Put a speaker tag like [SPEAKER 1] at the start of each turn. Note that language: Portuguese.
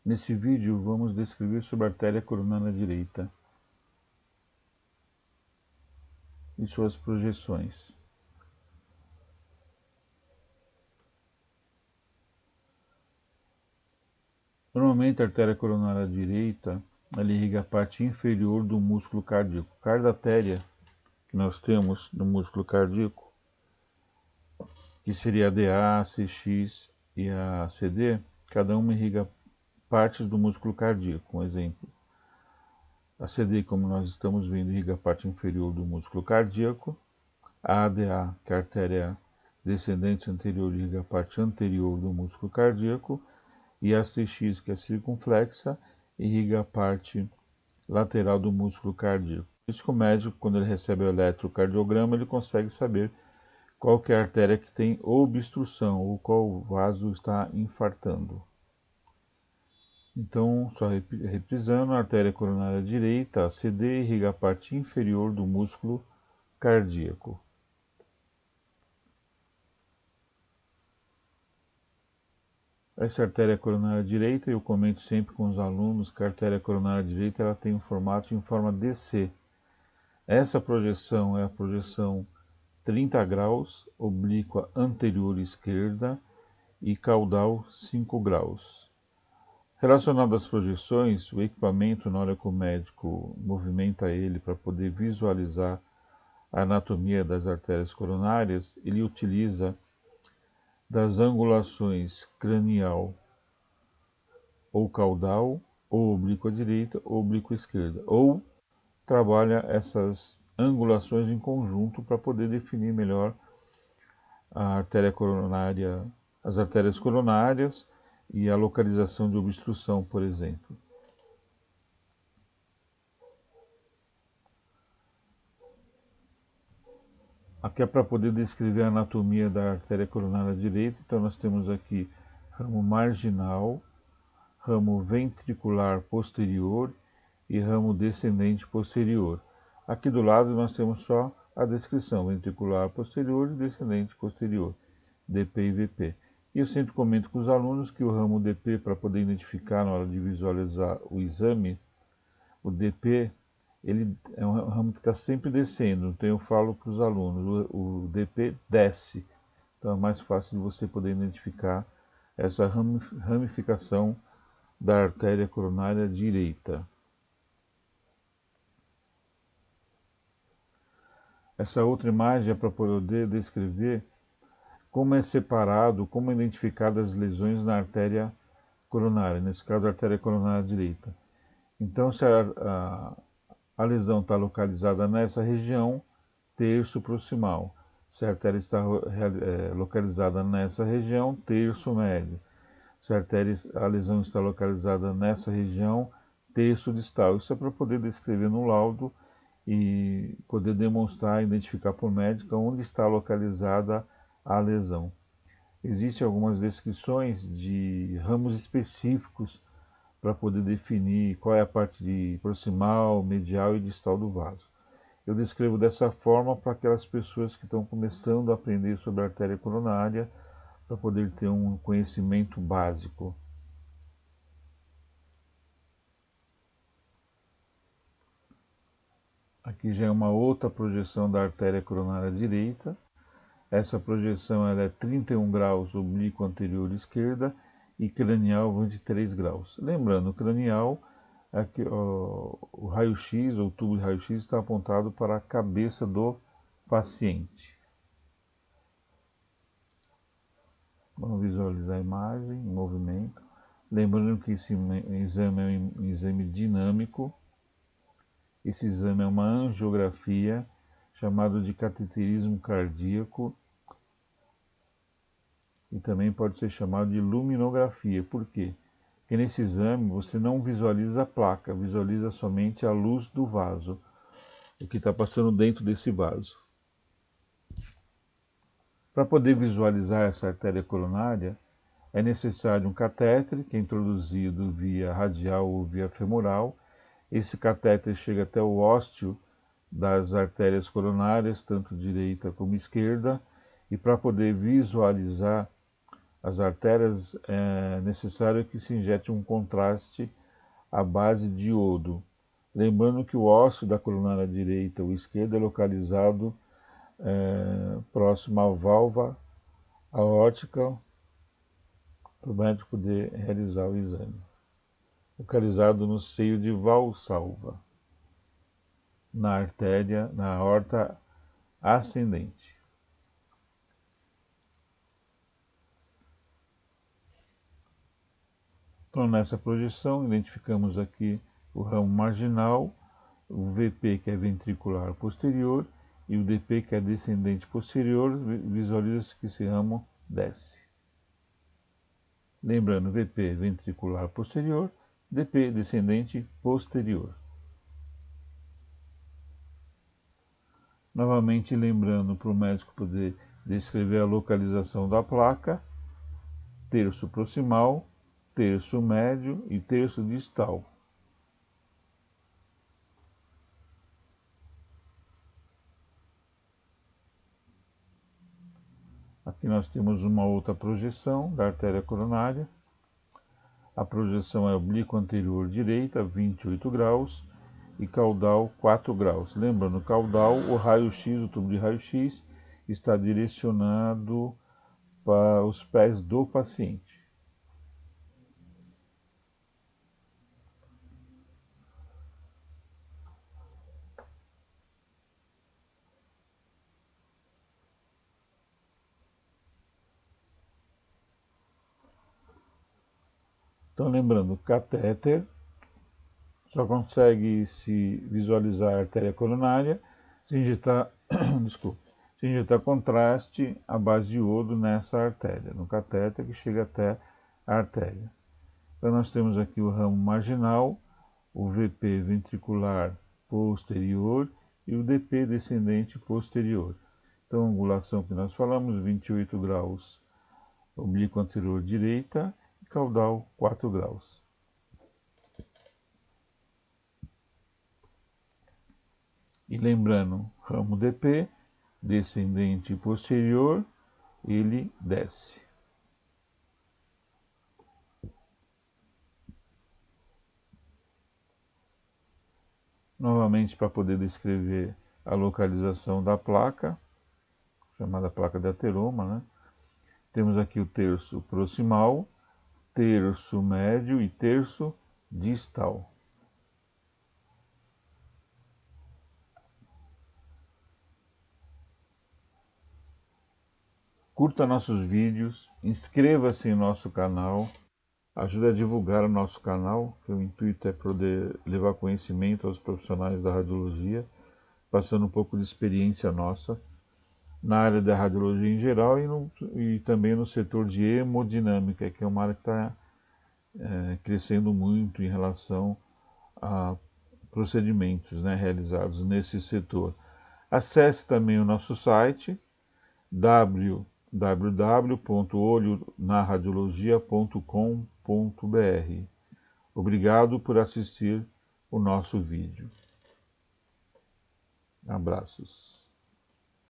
[SPEAKER 1] Nesse vídeo vamos descrever sobre a artéria coronária direita e suas projeções. Normalmente a artéria coronária direita ela irriga a parte inferior do músculo cardíaco. Cada artéria que nós temos no músculo cardíaco, que seria a DA, a CX e a CD, cada uma irriga partes do músculo cardíaco. Um exemplo, a CD, como nós estamos vendo, irriga a parte inferior do músculo cardíaco. A ADA, que é a artéria descendente anterior, irriga a parte anterior do músculo cardíaco. E a CX, que é circunflexa, irriga a parte lateral do músculo cardíaco. Por isso que o médico, quando ele recebe o eletrocardiograma, ele consegue saber qual que é a artéria que tem obstrução ou qual vaso está infartando. Então, só reprisando, a artéria coronária direita, a CD, irriga a parte inferior do músculo cardíaco. Essa artéria coronária direita, eu comento sempre com os alunos que a artéria coronária direita ela tem um formato em forma DC. Essa projeção é a projeção 30 graus, oblíqua anterior esquerda e caudal 5 graus. Relacionado às projeções, o equipamento, na hora que o médico movimenta ele para poder visualizar a anatomia das artérias coronárias, ele utiliza das angulações cranial ou caudal, ou oblíqua direita, ou oblíqua esquerda, ou trabalha essas angulações em conjunto para poder definir melhor a artéria coronária, as artérias coronárias e a localização de obstrução, por exemplo. Aqui é para poder descrever a anatomia da artéria coronária direita, então nós temos aqui ramo marginal, ramo ventricular posterior e ramo descendente posterior. Aqui do lado nós temos só a descrição, ventricular posterior e descendente posterior, DP e VP. E eu sempre comento com os alunos que o ramo DP, para poder identificar na hora de visualizar o exame, o DP, ele é um ramo que está sempre descendo, então eu falo para os alunos, o DP desce, então é mais fácil de você poder identificar essa ramificação da artéria coronária direita. Essa outra imagem é para poder descrever como é separado, como é identificadas as lesões na artéria coronária, nesse caso a artéria coronária direita. Então, se a lesão está localizada nessa região, terço proximal. Se a artéria está localizada nessa região, terço médio. Se a lesão está localizada nessa região, terço distal. Isso é para poder descrever no laudo e poder demonstrar, identificar por médico onde está localizada a lesão. Existem algumas descrições de ramos específicos para poder definir qual é a parte de proximal, medial e distal do vaso. Eu descrevo dessa forma para aquelas pessoas que estão começando a aprender sobre a artéria coronária, para poder ter um conhecimento básico. Aqui já é uma outra projeção da artéria coronária direita. Essa projeção ela é 31 graus oblíquo anterior esquerda e cranial 23 graus. Lembrando, o cranial, aqui, o raio-x, ou tubo de raio-x, está apontado para a cabeça do paciente. Vamos visualizar a imagem em movimento. Lembrando que esse exame é um exame dinâmico. Esse exame é uma angiografia, chamado de cateterismo cardíaco, e também pode ser chamado de luminografia. Por quê? Porque nesse exame você não visualiza a placa, visualiza somente a luz do vaso, o que está passando dentro desse vaso. Para poder visualizar essa artéria coronária, é necessário um catéter, que é introduzido via radial ou via femoral. Esse catéter chega até o ósteo das artérias coronárias, tanto direita como esquerda, e para poder visualizar as artérias, é necessário que se injete um contraste à base de iodo. Lembrando que o ósseo da coronária direita ou esquerda é localizado próximo à válvula aórtica para o médico poder realizar o exame. Localizado no seio de Valsalva, na artéria, na aorta ascendente. Então, nessa projeção, identificamos aqui o ramo marginal, o VP, que é ventricular posterior, e o DP, que é descendente posterior. Visualiza-se que esse ramo desce. Lembrando, VP, ventricular posterior, DP, descendente posterior. Novamente, lembrando para o médico poder descrever a localização da placa: terço proximal, terço médio e terço distal. Aqui nós temos uma outra projeção da artéria coronária. A projeção é oblíqua anterior direita, 28 graus, e caudal 4 graus. Lembrando, caudal, o raio-x, o tubo de raio-x, está direcionado para os pés do paciente. Então, lembrando, catéter só consegue se visualizar a artéria coronária se injetar, se injetar contraste à base de iodo nessa artéria, no catéter que chega até a artéria. Então nós temos aqui o ramo marginal, o VP ventricular posterior e o DP descendente posterior. Então a angulação que nós falamos, 28 graus oblíquo anterior direita e caudal 4 graus. E lembrando, ramo DP, descendente posterior, ele desce. Novamente, para poder descrever a localização da placa, chamada placa de ateroma, né? Temos aqui o terço proximal, terço médio e terço distal. Curta nossos vídeos, inscreva-se em nosso canal, ajude a divulgar o nosso canal, que o intuito é poder levar conhecimento aos profissionais da radiologia, passando um pouco de experiência nossa na área da radiologia em geral e também no setor de hemodinâmica, que é uma área que está crescendo muito em relação a procedimentos, né, realizados nesse setor. Acesse também o nosso site www.olhonarradiologia.com.br. Obrigado por assistir o nosso vídeo. Abraços.